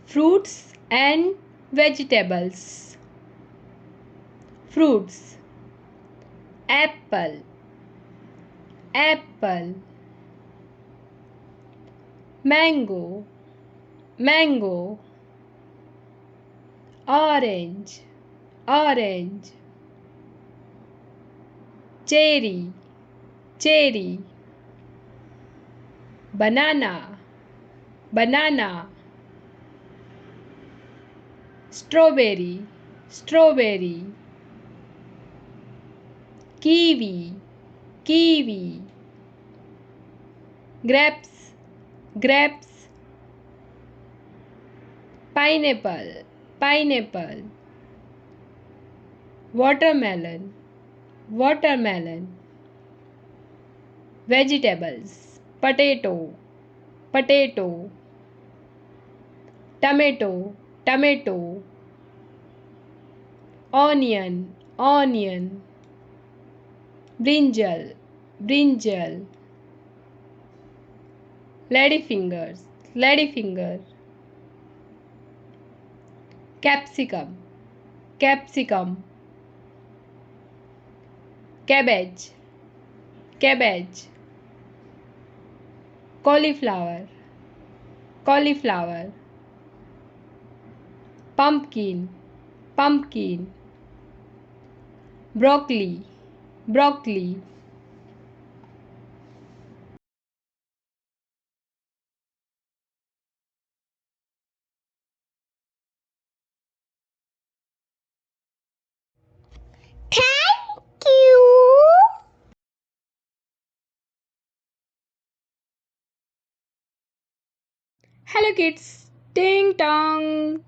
Fruits and vegetables. Fruits. Apple, apple. Mango, mango. Orange, orange. Cherry, cherry. Banana, banana. Strawberry, strawberry. Kiwi, kiwi. Grapes, grapes. Pineapple, pineapple. Watermelon, watermelon. Vegetables, potato, potato. Tomato, tomato. Onion, onion. Brinjal, brinjal. Ladyfingers, ladyfinger. Capsicum, capsicum. Cabbage, cabbage. Cauliflower, cauliflower. Pumpkin, pumpkin. Broccoli, broccoli. Thank you. Hello kids, ding dong.